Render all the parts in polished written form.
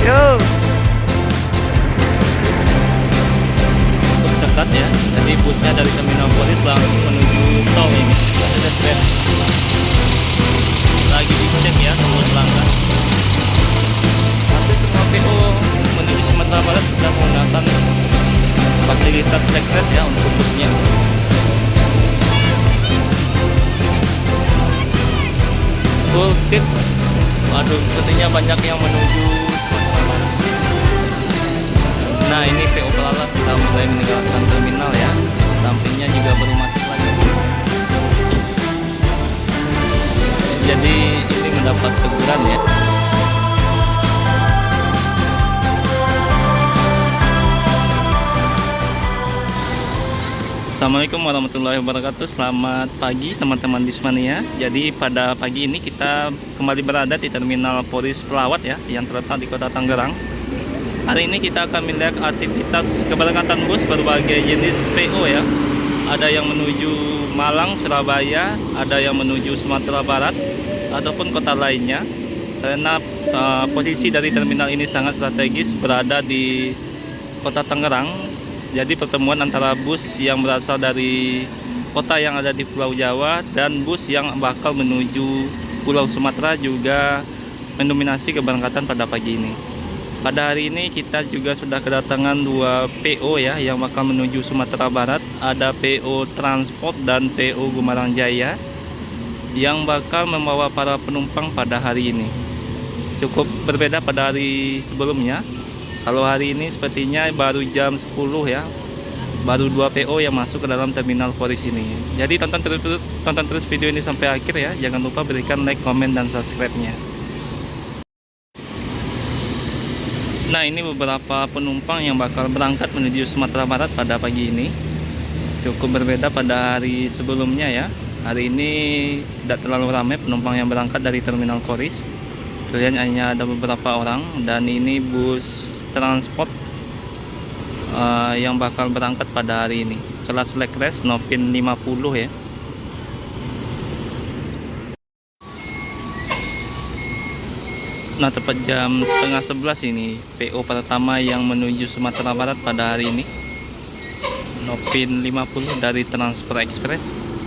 Yo. Dekat ya, jadi busnya dari Terminal Polis langsung menuju tol ini. Ada stand lagi dicek ya tunggu pelanggan. Tapi semua PO menuju Sumatera Barat sudah menggunakan fasilitas Lekres ya untuk busnya. Full seat. Waduh, sepertinya banyak yang menuju Sumatera Barat. Nah, ini PO Pelala sudah mulai meninggalkan terminal ya. Sampingnya juga baru masuk lagi. Jadi ini mendapat teguran ya. Assalamualaikum warahmatullahi wabarakatuh. Selamat pagi teman-teman Bismania. Jadi pada pagi ini kita kembali berada di Terminal Polis Pelawat ya, yang terletak di Kota Tangerang. Hari ini kita akan melihat aktivitas keberangkatan bus berbagai jenis PO ya. Ada yang menuju Malang, Surabaya, ada yang menuju Sumatera Barat ataupun kota lainnya. Karena posisi dari terminal ini sangat strategis, berada di Kota Tangerang. Jadi pertemuan antara bus yang berasal dari kota yang ada di Pulau Jawa dan bus yang bakal menuju Pulau Sumatera juga mendominasi keberangkatan pada pagi ini. Pada hari ini kita juga sudah kedatangan dua PO ya yang bakal menuju Sumatera Barat. Ada PO Transport dan PO Gumarang Jaya yang bakal membawa para penumpang pada hari ini. Cukup berbeda pada hari sebelumnya. Kalau hari ini sepertinya baru jam 10 ya, baru 2 PO yang masuk ke dalam terminal Polis ini. Jadi tonton terus video ini sampai akhir ya. Jangan lupa berikan like, komen, dan subscribe-nya. Nah, ini beberapa penumpang yang bakal berangkat menuju Sumatera Barat pada pagi ini. Cukup berbeda pada hari sebelumnya ya. Hari ini tidak terlalu ramai penumpang yang berangkat dari terminal Polis. Kalian hanya ada beberapa orang, dan ini bus transport yang bakal berangkat pada hari ini, kelas Lekres Nopin 50 ya. Nah, tepat jam setengah 11 ini PO pertama yang menuju Sumatera Barat pada hari ini, Nopin 50 dari Transfer Express.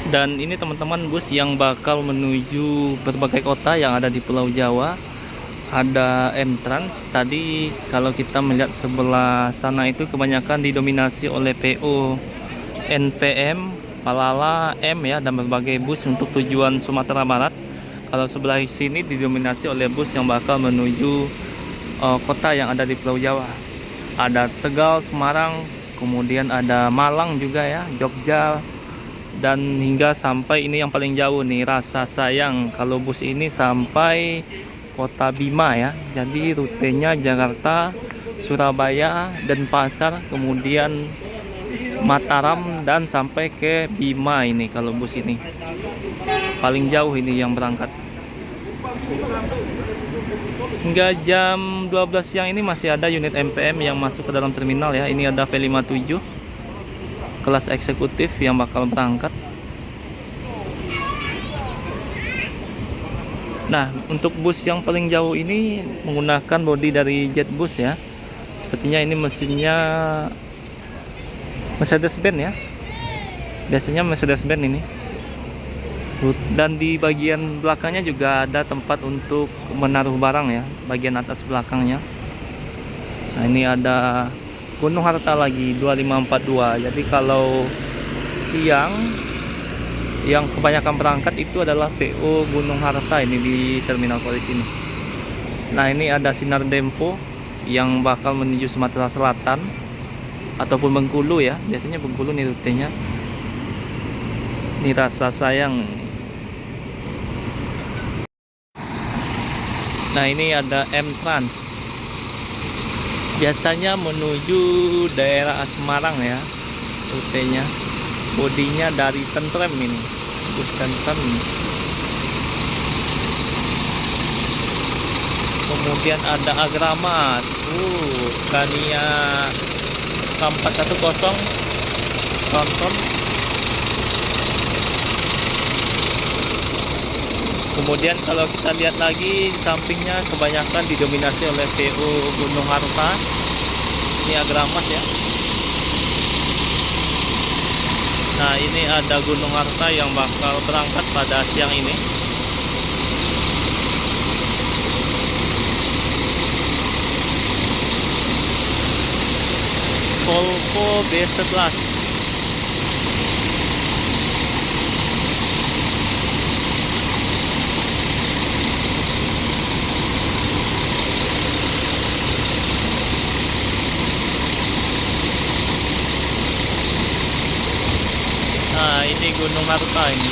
Dan ini teman-teman bus yang bakal menuju berbagai kota yang ada di Pulau Jawa. Ada M-Trans. Tadi kalau kita melihat sebelah sana itu kebanyakan didominasi oleh PO NPM, Pelala, M ya, dan berbagai bus untuk tujuan Sumatera Barat. Kalau sebelah sini didominasi oleh bus yang bakal menuju kota yang ada di Pulau Jawa. Ada Tegal, Semarang, kemudian ada Malang juga ya, Jogja, dan hingga sampai ini yang paling jauh nih, Rasa Sayang. Kalau bus ini sampai Kota Bima ya. Jadi rutenya Jakarta, Surabaya, Denpasar, kemudian Mataram, dan sampai ke Bima ini kalau bus ini. Paling jauh ini yang berangkat. Hingga jam 12 siang ini masih ada unit MPM yang masuk ke dalam terminal ya. Ini ada V57 kelas eksekutif yang bakal berangkat. Nah, untuk bus yang paling jauh ini menggunakan bodi dari Jetbus ya. Sepertinya ini mesinnya Mercedes-Benz ya. Biasanya Mercedes-Benz ini. Dan di bagian belakangnya juga ada tempat untuk menaruh barang ya, bagian atas belakangnya. Nah, ini ada Gunung Harta lagi 2542. Jadi kalau siang yang kebanyakan berangkat itu adalah PO Gunung Harta ini di terminal Polis ini. Nah, ini ada Sinar Dempo yang bakal menuju Sumatera Selatan ataupun Bengkulu ya. Biasanya Bengkulu nih rutenya. Ini Rasa Sayang. Nah, ini ada M-Trans. Biasanya menuju daerah Semarang ya rutenya. bodinya dari Tentrem ini, bus Tentrem. Kemudian ada Agramas, Scania K410 Tronton. Kemudian kalau kita lihat lagi di sampingnya kebanyakan didominasi oleh PO Gunung Harta. Ini Agramas ya. Nah, ini ada Gunung Harta yang bakal berangkat pada siang ini. Volvo B11. Nah, ini Gunung Harta ini.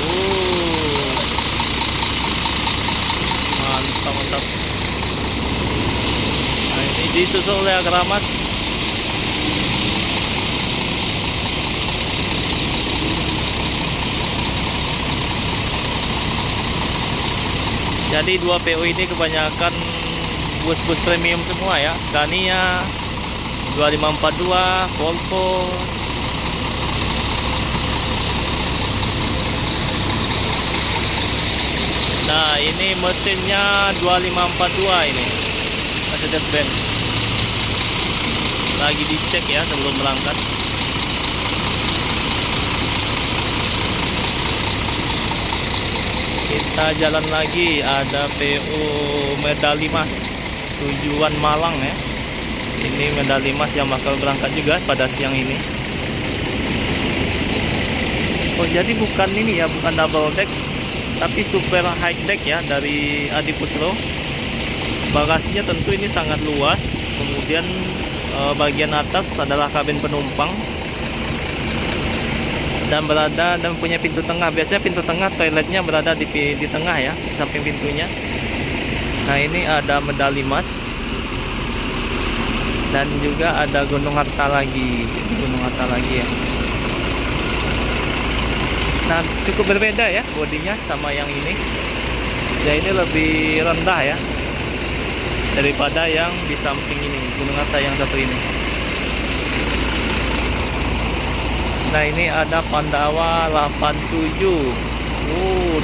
Mantap, mantap. Nah, ini disusul oleh Agramas. Jadi dua PO ini kebanyakan bus-bus premium semua ya. Scania 2542, Volvo. Nah, ini mesinnya 2542 ini, Mercedes-Benz. Lagi dicek ya sebelum berangkat. Kita jalan lagi, ada PO Medali Mas tujuan Malang ya. Ini Medali Mas yang bakal berangkat juga pada siang ini. Oh, jadi bukan ini ya, bukan double deck, tapi super high deck ya dari Adiputro. Bagasinya tentu ini sangat luas. Kemudian bagian atas adalah kabin penumpang dan punya pintu tengah. Biasanya pintu tengah toiletnya berada di tengah ya, di samping pintunya. Nah, ini ada Medali Mas dan juga ada Gunung Harta lagi, ya. Nah, cukup berbeda ya bodinya sama yang ini. Ya, ini lebih rendah ya daripada yang di samping ini, Gunung Harta yang satu ini. Nah, ini ada Pandawa 87.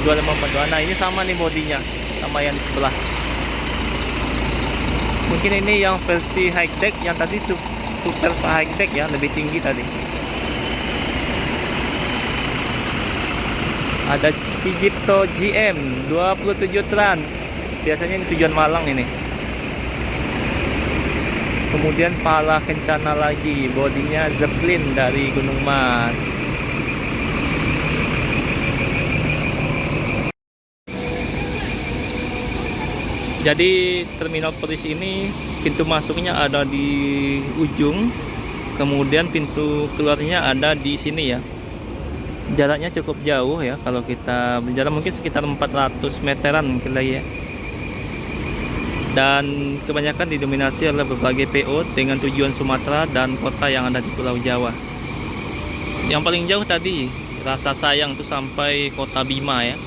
2542. Nah, ini sama nih bodinya sama yang di sebelah. Mungkin ini yang versi high deck, yang tadi super high deck ya, lebih tinggi tadi. Ada Cijipto GM 27 Trans. Biasanya ini tujuan Malang ini. Kemudian Pala Kencana lagi, bodinya Zeppelin dari Gunung Mas. Jadi terminal Poris ini pintu masuknya ada di ujung, kemudian pintu keluarnya ada di sini ya. Jaraknya cukup jauh ya, kalau kita berjalan mungkin sekitar 400 meteran mungkin lagi ya. Dan kebanyakan didominasi oleh berbagai PO dengan tujuan Sumatera dan kota yang ada di Pulau Jawa. Yang paling jauh tadi Rasa Sayang itu sampai Kota Bima ya.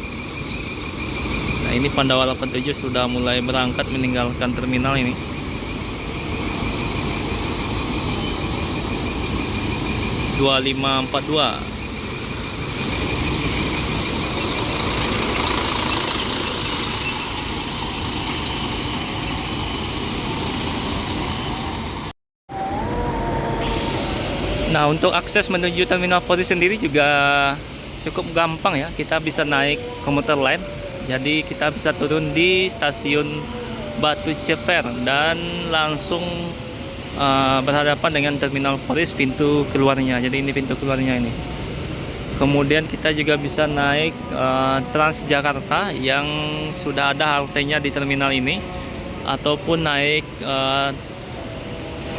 Nah, ini Pandawa 87 sudah mulai berangkat meninggalkan terminal ini. (2542). Nah, untuk akses menuju Terminal Poris sendiri juga cukup gampang ya. Kita bisa naik komuter lain. Jadi kita bisa turun di stasiun Batu Ceper dan langsung berhadapan dengan Terminal Poris pintu keluarnya. Jadi ini pintu keluarnya ini. Kemudian kita juga bisa naik Transjakarta yang sudah ada haltenya di terminal ini, ataupun naik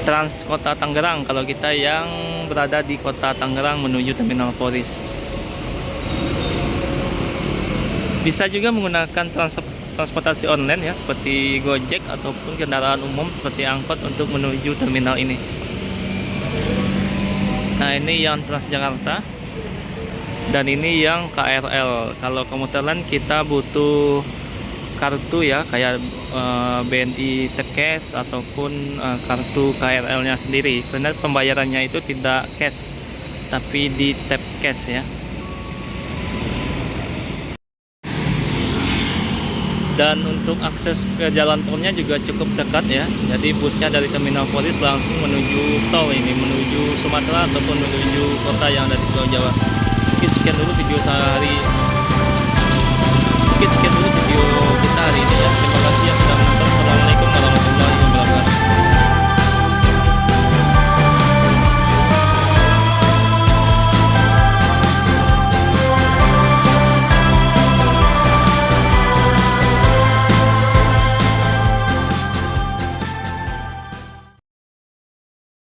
Trans Kota Tangerang kalau kita yang berada di Kota Tangerang menuju Terminal Poris. Bisa juga menggunakan transportasi online ya, seperti Gojek ataupun kendaraan umum seperti angkot untuk menuju terminal ini. Nah, ini yang Transjakarta. Dan ini yang KRL. Kalau komuter lain kita butuh kartu ya, kayak BNI Tekes ataupun kartu KRL-nya sendiri. Karena pembayarannya itu tidak cash, tapi di tap cash ya. Dan untuk akses ke jalan tolnya juga cukup dekat ya. Jadi busnya dari Terminal Polis langsung menuju tol ini, menuju Sumatera ataupun menuju kota yang ada di Pulau Jawa. Oke, sekian dulu video sehari